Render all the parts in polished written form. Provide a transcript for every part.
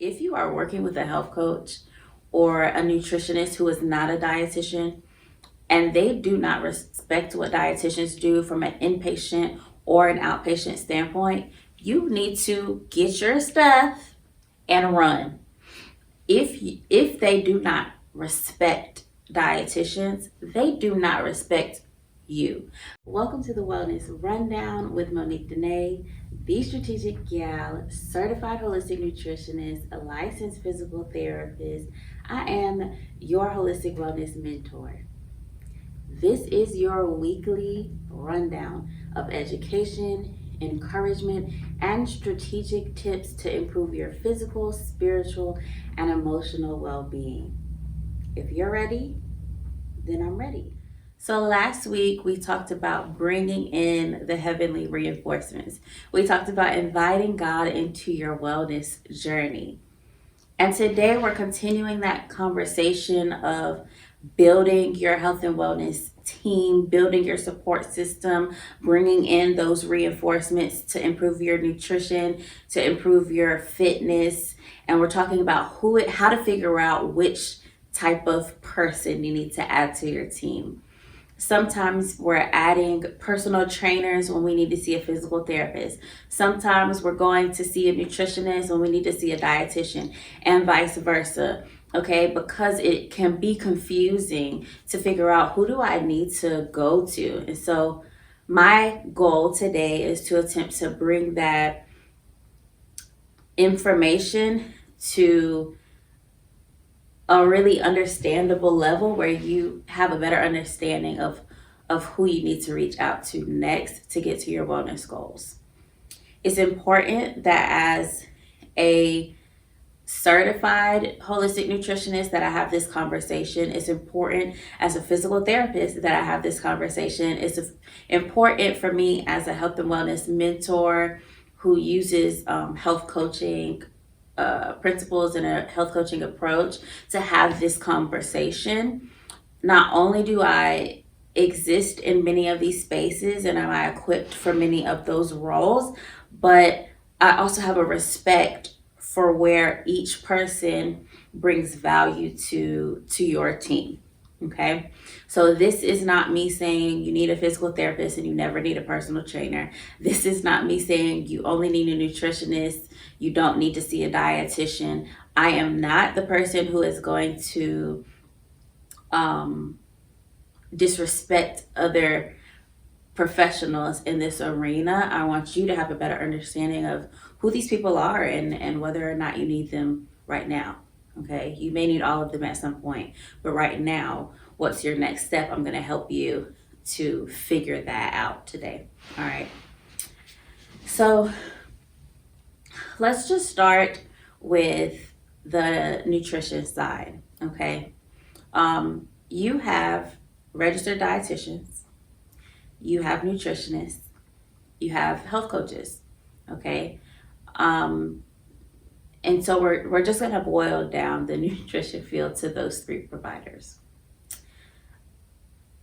If you are working with a health coach or a nutritionist who is not a dietitian and they do not respect what dietitians do from an inpatient or an outpatient standpoint, you need to get your stuff and run. If they do not respect dietitians, they do not respect you. Welcome to the Wellness Rundown with Monique Danae, the strategic gal, certified holistic nutritionist, a licensed physical therapist. I am your holistic wellness mentor. This is your weekly rundown of education, encouragement, and strategic tips to improve your physical, spiritual, and emotional well-being. If you're ready, then I'm ready. So last week we talked about bringing in the heavenly reinforcements. We talked about inviting God into your wellness journey. And today we're continuing that conversation of building your health and wellness team, building your support system, bringing in those reinforcements to improve your nutrition, to improve your fitness. And we're talking about how to figure out which type of person you need to add to your team. Sometimes we're adding personal trainers when we need to see a physical therapist. Sometimes we're going to see a nutritionist when we need to see a dietitian, and vice versa. Okay, because it can be confusing to figure out who do I need to go to. And so my goal today is to attempt to bring that information to a really understandable level where you have a better understanding of who you need to reach out to next to get to your wellness goals. It's important that as a certified holistic nutritionist that I have this conversation. It's important as a physical therapist that I have this conversation. It's important for me as a health and wellness mentor who uses health coaching principles and a health coaching approach to have this conversation. Not only do I exist in many of these spaces and am I equipped for many of those roles, but I also have a respect for where each person brings value to your team. Okay, so this is not me saying you need a physical therapist and you never need a personal trainer. This is not me saying you only need a nutritionist, you don't need to see a dietitian. I am not the person who is going to disrespect other professionals in this arena. I want you to have a better understanding of who these people are and whether or not you need them right now. Okay, you may need all of them at some point, but right now, what's your next step? I'm going to help you to figure that out today. All right. So let's just start with the nutrition side. Okay. You have registered dietitians, you have nutritionists, you have health coaches. Okay. And so we're just going to boil down the nutrition field to those three providers.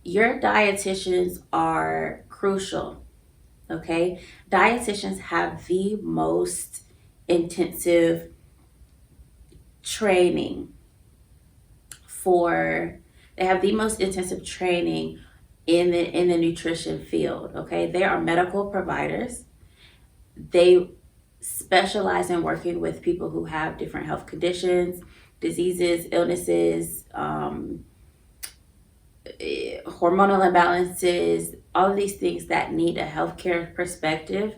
Your dietitians are crucial, okay? Dietitians have the most intensive training they have the most intensive training in the nutrition field, okay? They are medical providers. They specialize in working with people who have different health conditions, diseases, illnesses, hormonal imbalances, all of these things that need a healthcare perspective.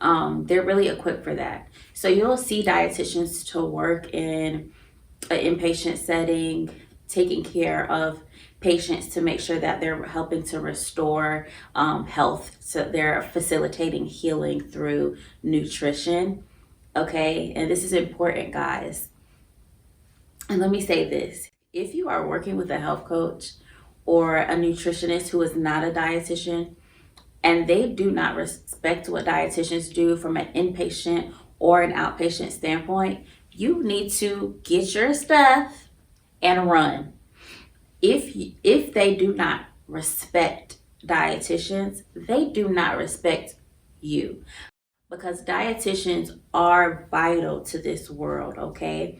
They're really equipped for that. So you'll see dietitians to work in an inpatient setting, taking care of patients to make sure that they're helping to restore health. So they're facilitating healing through nutrition. Okay, and this is important, guys. And let me say this. If you are working with a health coach or a nutritionist who is not a dietitian and they do not respect what dietitians do from an inpatient or an outpatient standpoint, you need to get your stuff and run. If they do not respect dietitians, they do not respect you. because dietitians are vital to this world, okay?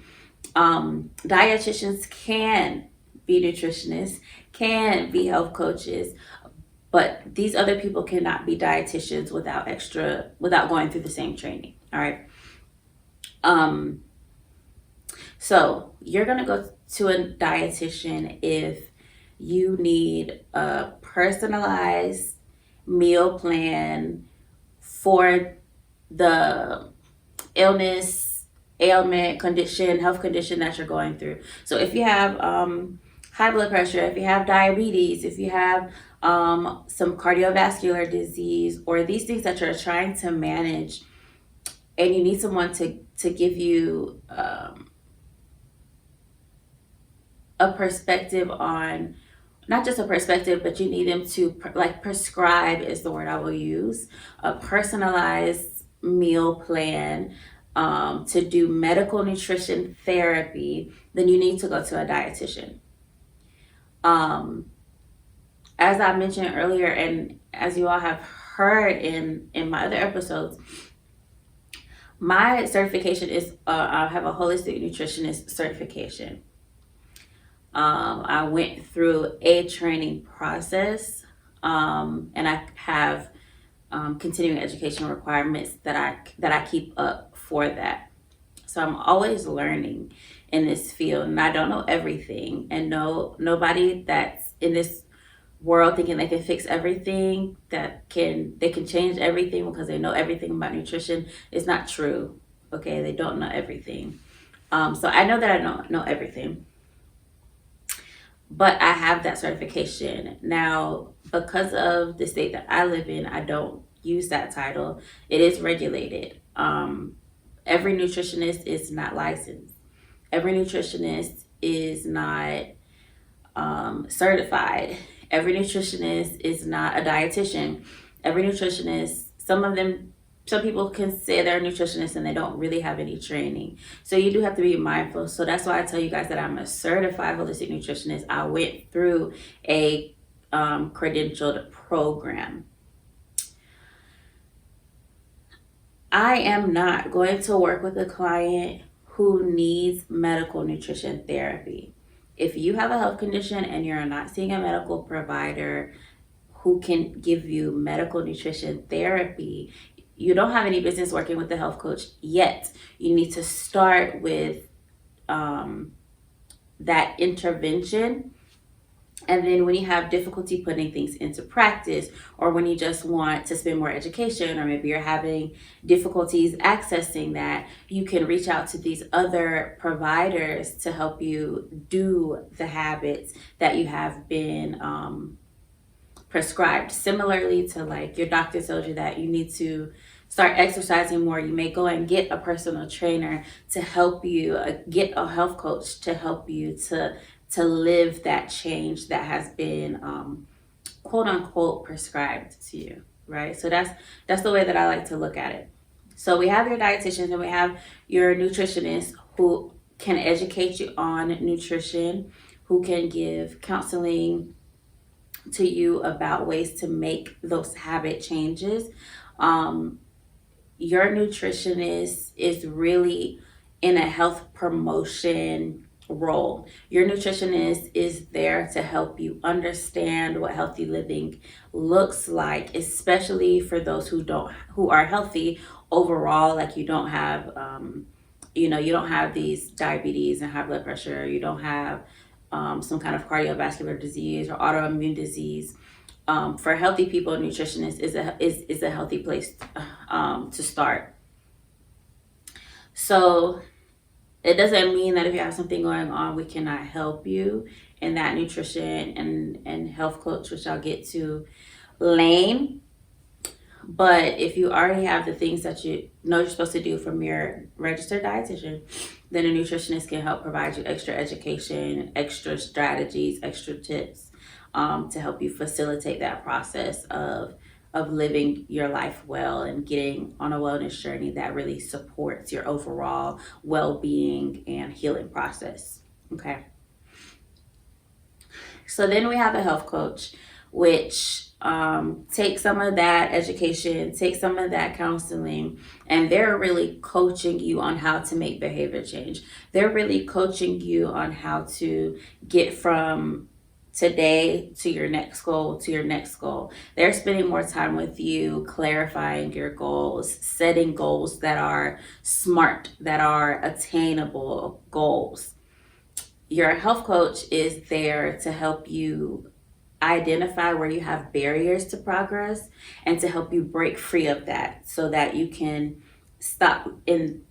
Dietitians can be nutritionists, can be health coaches, but these other people cannot be dietitians without going through the same training. All right. Um, so you're gonna go to a dietitian if you need a personalized meal plan for the illness, ailment, condition, health condition that you're going through. So if you have high blood pressure, if you have diabetes, if you have some cardiovascular disease, or these things that you're trying to manage, and you need someone to give you a perspective on, not just a perspective, but you need them to like prescribe is the word I will use, a personalized meal plan to do medical nutrition therapy, then you need to go to a dietitian. Um, as I mentioned earlier, and as you all have heard in my other episodes, my certification is I have a holistic nutritionist certification. I went through a training process, and I have continuing education requirements that I keep up for that. So I'm always learning in this field, and I don't know everything. And nobody that's in this world thinking they can fix everything, they can change everything because they know everything about nutrition is not true. Okay, they don't know everything. So I know that I don't know everything, but I have that certification. Now, because of the state that I live in, I don't use that title. It is regulated. Every nutritionist is not licensed. Every nutritionist is not certified. Every nutritionist is not a dietitian. Every nutritionist, some people can say they're a nutritionist and they don't really have any training. So you do have to be mindful. So that's why I tell you guys that I'm a certified holistic nutritionist. I went through a credentialed program. I am not going to work with a client who needs medical nutrition therapy. If you have a health condition and you're not seeing a medical provider who can give you medical nutrition therapy, you don't have any business working with the health coach yet. You need to start with that intervention. And then when you have difficulty putting things into practice, or when you just want to spend more education, or maybe you're having difficulties accessing that, you can reach out to these other providers to help you do the habits that you have been prescribed. Similarly to like your doctor told you that you need to start exercising more, you may go and get a personal trainer to help you, get a health coach to help you to live that change that has been quote unquote prescribed to you, right? So that's the way that I like to look at it. So we have your dietitians and we have your nutritionists who can educate you on nutrition, who can give counseling to you about ways to make those habit changes. Your nutritionist is really in a health promotion role. Your nutritionist is there to help you understand what healthy living looks like, especially for those who are healthy overall. Like you don't have you don't have these diabetes and high blood pressure, you don't have some kind of cardiovascular disease or autoimmune disease. For healthy people, a nutritionist is a healthy place to start. So it doesn't mean that if you have something going on, we cannot help you in that nutrition and health coach, which I'll get to lane. But if you already have the things that you know you're supposed to do from your registered dietitian, then a nutritionist can help provide you extra education, extra strategies, extra tips to help you facilitate that process of living your life well and getting on a wellness journey that really supports your overall well-being and healing process. Okay. So then we have a health coach, which take some of that education, take some of that counseling, and they're really coaching you on how to make behavior change. They're really coaching you on how to get from today to your next goal to your next goal. They're spending more time with you, clarifying your goals, setting goals that are smart, that are attainable goals. Your health coach is there to help you identify where you have barriers to progress and to help you break free of that so that you can stop in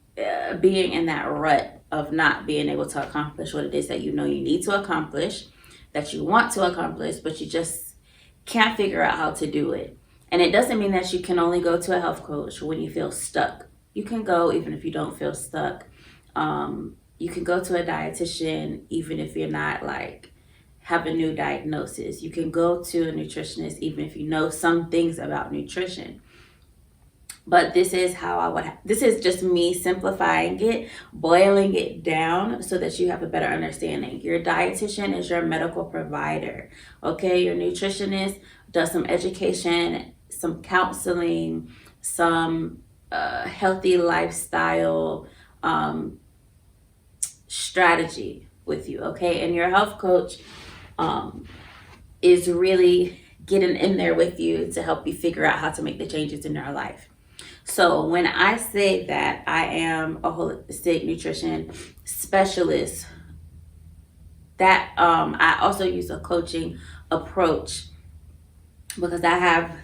being in that rut of not being able to accomplish what it is that you know you need to accomplish, that you want to accomplish, but you just can't figure out how to do it. And it doesn't mean that you can only go to a health coach when you feel stuck. You can go even if you don't feel stuck. You can go to a dietitian even if you're not like have a new diagnosis. You can go to a nutritionist even if you know some things about nutrition. But this is how this is just me simplifying it, boiling it down so that you have a better understanding. Your dietitian is your medical provider, okay? Your nutritionist does some education, some counseling, some healthy lifestyle strategy with you, okay? And your health coach is really getting in there with you to help you figure out how to make the changes in your life. So when I say that I am a holistic nutrition specialist, that I also use a coaching approach because I have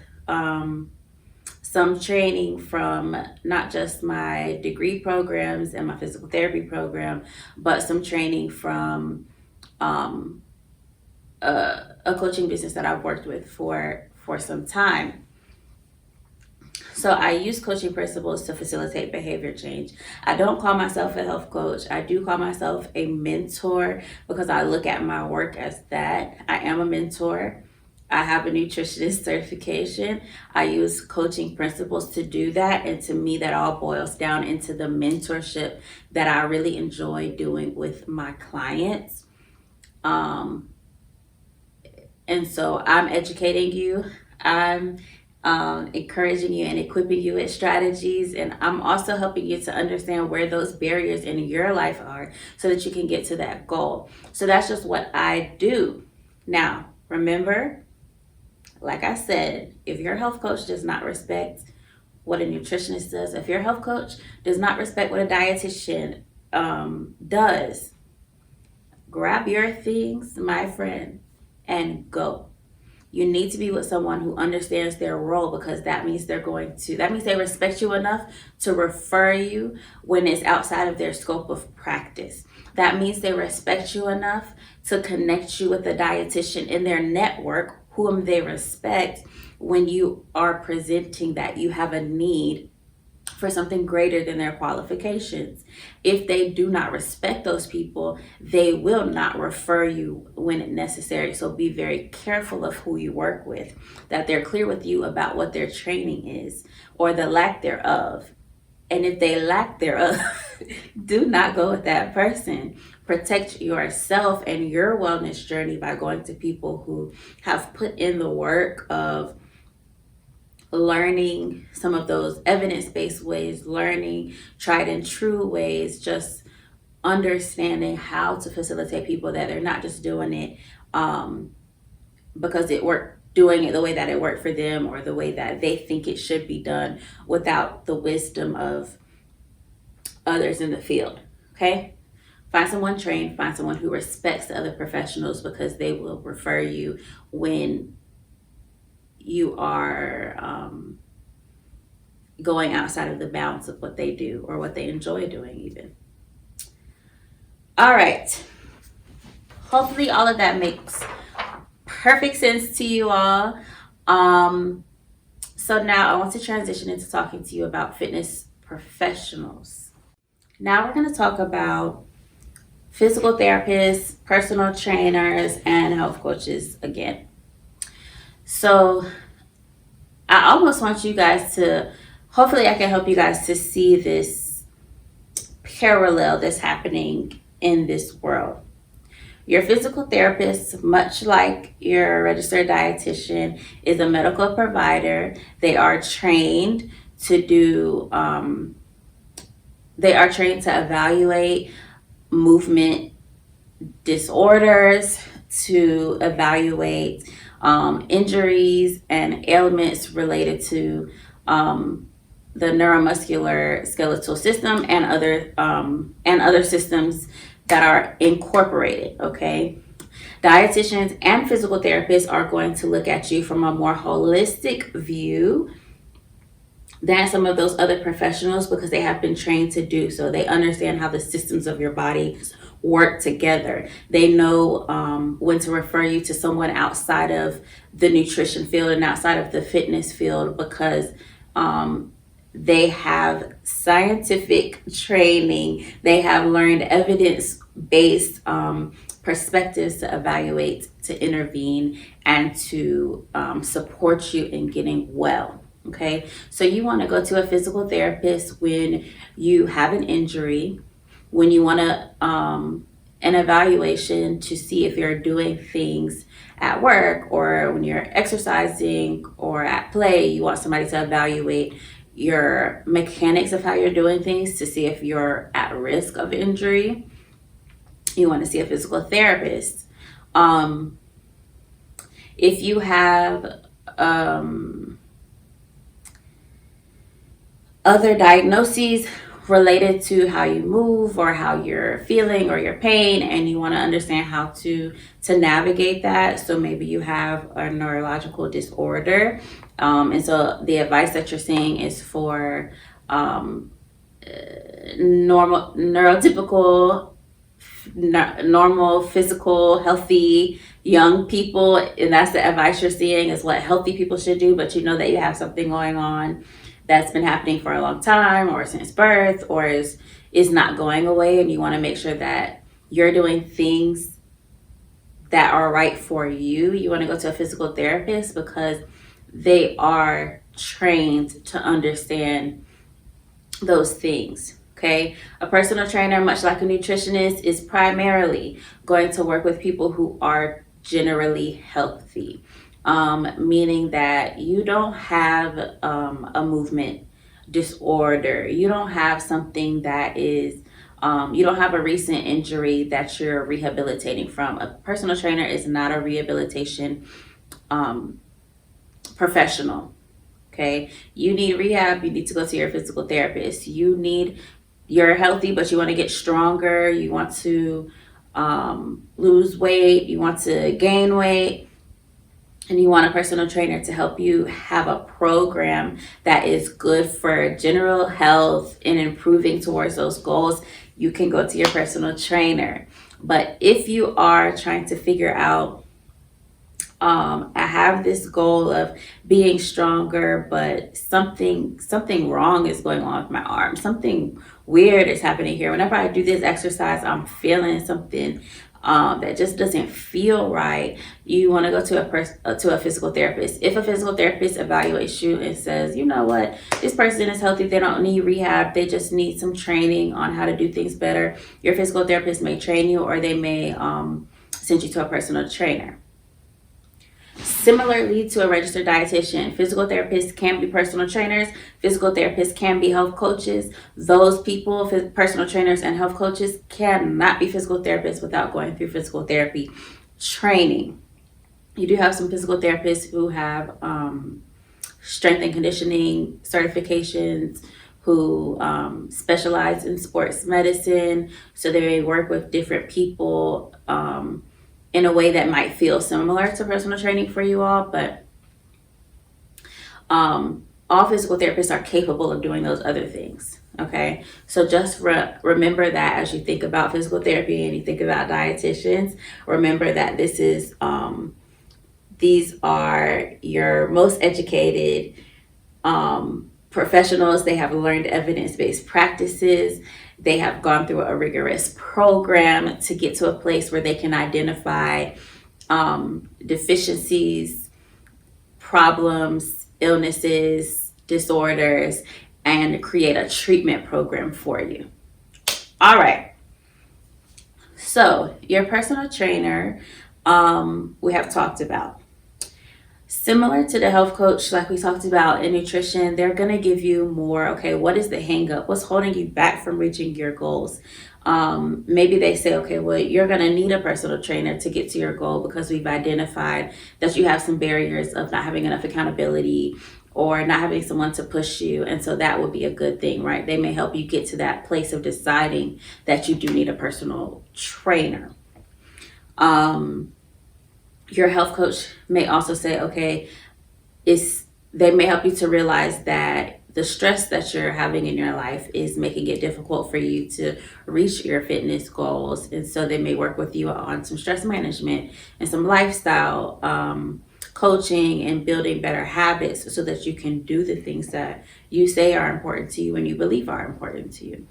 some training from not just my degree programs and my physical therapy program, but some training from a coaching business that I've worked with for some time. So I use coaching principles to facilitate behavior change. I don't call myself a health coach. I do call myself a mentor because I look at my work as that. I am a mentor. I have a nutritionist certification. I use coaching principles to do that. And to me, that all boils down into the mentorship that I really enjoy doing with my clients. And so I'm educating you. I'm encouraging you and equipping you with strategies. And I'm also helping you to understand where those barriers in your life are so that you can get to that goal. So that's just what I do. Now, remember, like I said, if your health coach does not respect what a nutritionist does, if your health coach does not respect what a dietitian does, grab your things, my friend, and go. You need to be with someone who understands their role because that means they respect you enough to refer you when it's outside of their scope of practice. That means they respect you enough to connect you with a dietitian in their network whom they respect when you are presenting that you have a need for something greater than their qualifications. If they do not respect those people, they will not refer you when necessary. So be very careful of who you work with, that they're clear with you about what their training is or the lack thereof. And if they lack thereof, do not go with that person. Protect yourself and your wellness journey by going to people who have put in the work of learning some of those evidence-based ways, learning tried and true ways, just understanding how to facilitate people, that they're not just doing it because it worked, doing it the way that it worked for them or the way that they think it should be done without the wisdom of others in the field, okay? Find someone trained, find someone who respects the other professionals because they will refer you when you are going outside of the bounds of what they do or what they enjoy doing even. All right. Hopefully all of that makes perfect sense to you all. So now I want to transition into talking to you about fitness professionals. Now we're going to talk about physical therapists, personal trainers, and health coaches again. So I almost want you guys to, hopefully I can help you guys to see this parallel that's happening in this world. Your physical therapist, much like your registered dietitian, is a medical provider. They are trained to do, they are trained to evaluate movement disorders, to evaluate injuries and ailments related to the neuromuscular skeletal system and other systems that are incorporated. Okay, dietitians and physical therapists are going to look at you from a more holistic view than some of those other professionals, because they have been trained to do so. They understand how the systems of your body work together. They know when to refer you to someone outside of the nutrition field and outside of the fitness field, because they have scientific training. They have learned evidence-based perspectives to evaluate, to intervene, and to support you in getting well. Okay, so you want to go to a physical therapist when you have an injury, when you want an evaluation to see if you're doing things at work, or when you're exercising or at play, you want somebody to evaluate your mechanics of how you're doing things to see if you're at risk of injury. You want to see a physical therapist. If you have other diagnoses related to how you move or how you're feeling or your pain, and you want to understand how to navigate that. So maybe you have a neurological disorder, and so the advice that you're seeing is for normal, physical, healthy young people, and that's the advice you're seeing, is what healthy people should do. But you know that you have something going on that's been happening for a long time, or since birth, or is not going away, and you want to make sure that you're doing things that are right for you. You want to go to a physical therapist because they are trained to understand those things. Okay, a personal trainer, much like a nutritionist, is primarily going to work with people who are generally healthy. Meaning that you don't have a movement disorder. You don't have something that is, you don't have a recent injury that you're rehabilitating from. A personal trainer is not a rehabilitation professional. Okay, you need rehab. You need to go to your physical therapist. You're healthy, but you want to get stronger. You want to lose weight. You want to gain weight. And you want a personal trainer to help you have a program that is good for general health and improving towards those goals, you can go to your personal trainer. But if you are trying to figure out, I have this goal of being stronger, but something wrong is going on with my arm. Something weird is happening here. Whenever I do this exercise, I'm feeling something that just doesn't feel right. You want to go to a physical therapist. If a physical therapist evaluates you and says, you know what, this person is healthy, they don't need rehab, they just need some training on how to do things better, your physical therapist may train you, or they may send you to a personal trainer. Similarly to a registered dietitian, physical therapists can be personal trainers. Physical therapists can be health coaches. Those people, personal trainers and health coaches, cannot be physical therapists without going through physical therapy training. You do have some physical therapists who have strength and conditioning certifications, who specialize in sports medicine. So they may work with different people in a way that might feel similar to personal training for you all, but all physical therapists are capable of doing those other things. Okay, so just remember that as you think about physical therapy and you think about dietitians, remember that this is these are your most educated professionals. They have learned evidence-based practices. They have gone through a rigorous program to get to a place where they can identify deficiencies, problems, illnesses, disorders, and create a treatment program for you. All right. So, your personal trainer, we have talked about. Similar to the health coach, like we talked about in nutrition, they're going to give you more, okay, what is the hang up? What's holding you back from reaching your goals? Maybe they say, okay, well, you're going to need a personal trainer to get to your goal because we've identified that you have some barriers of not having enough accountability or not having someone to push you. And so that would be a good thing, right? They may help you get to that place of deciding that you do need a personal trainer. Your health coach may also say, okay, they may help you to realize that the stress that you're having in your life is making it difficult for you to reach your fitness goals. And so they may work with you on some stress management and some lifestyle coaching and building better habits so that you can do the things that you say are important to you and you believe are important to you.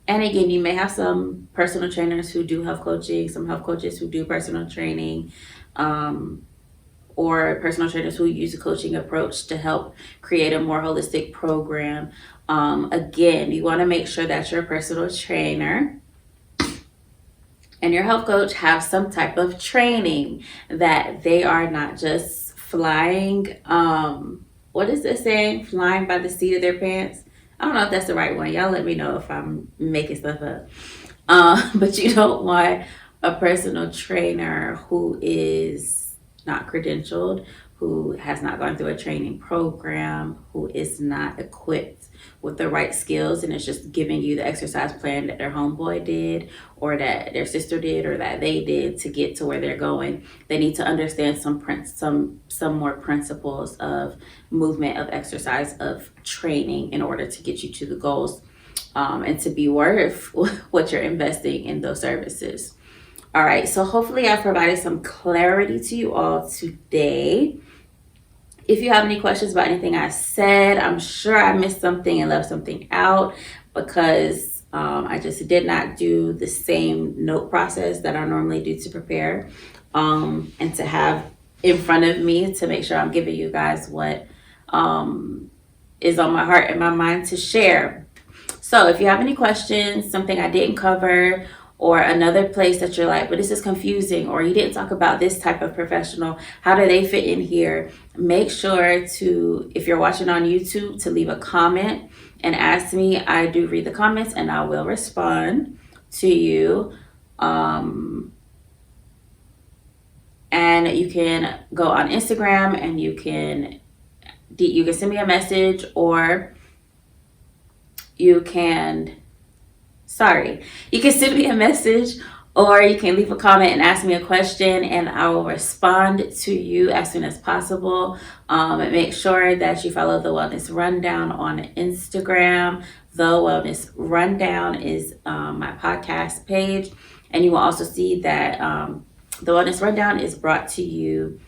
And again, you may have some personal trainers who do health coaching, some health coaches who do personal training, or personal trainers who use a coaching approach to help create a more holistic program. Again, you want to make sure that your personal trainer and your health coach have some type of training, that they are not just flying, what is it saying? Flying by the seat of their pants. I don't know if that's the right one. Y'all let me know if I'm making stuff up. But you don't want a personal trainer who is not credentialed, who has not gone through a training program, who is not equipped with the right skills and is just giving you the exercise plan that their homeboy did or that their sister did or that they did to get to where they're going. They need to understand some more principles of movement, of exercise, of training in order to get you to the goals, and to be worth what you're investing in those services. All right, so hopefully I provided some clarity to you all today. If you have any questions about anything I said, I'm sure I missed something and left something out because I just did not do the same note process that I normally do to prepare, and to have in front of me to make sure I'm giving you guys what is on my heart and my mind to share. So if you have any questions, something I didn't cover, or another place that you're like, but this is confusing, or you didn't talk about this type of professional, how do they fit in here? Make sure to, if you're watching on YouTube, to leave a comment and ask me. I do read the comments and I will respond to you. And you can go on Instagram and you can send me a message, or you can send me a message, or you can leave a comment and ask me a question and I will respond to you as soon as possible. And make sure that you follow the Wellness Rundown on Instagram. The Wellness Rundown is my podcast page. And you will also see that the Wellness Rundown is brought to you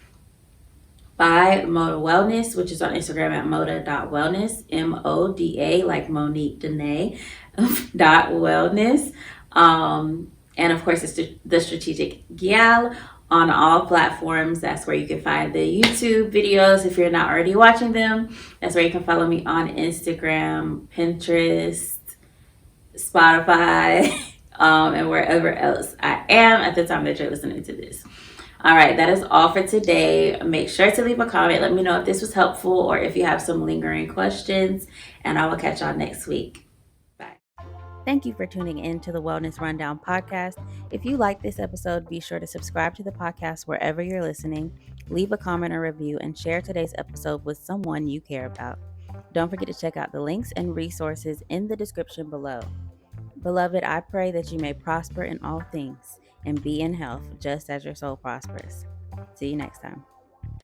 by Moda Wellness, which is on Instagram at moda.wellness, MODA, like Monique Danae, .wellness. And of course, it's the Strategic Gal on all platforms. That's where you can find the YouTube videos if you're not already watching them. That's where you can follow me on Instagram, Pinterest, Spotify, and wherever else I am at the time that you're listening to this. All right, that is all for today. Make sure to leave a comment. Let me know if this was helpful or if you have some lingering questions, and I will catch y'all next week. Bye. Thank you for tuning in to the Wellness Rundown podcast. If you like this episode, be sure to subscribe to the podcast wherever you're listening, leave a comment or review, and share today's episode with someone you care about. Don't forget to check out the links and resources in the description below. Beloved, I pray that you may prosper in all things and be in health just as your soul prospers. See you next time.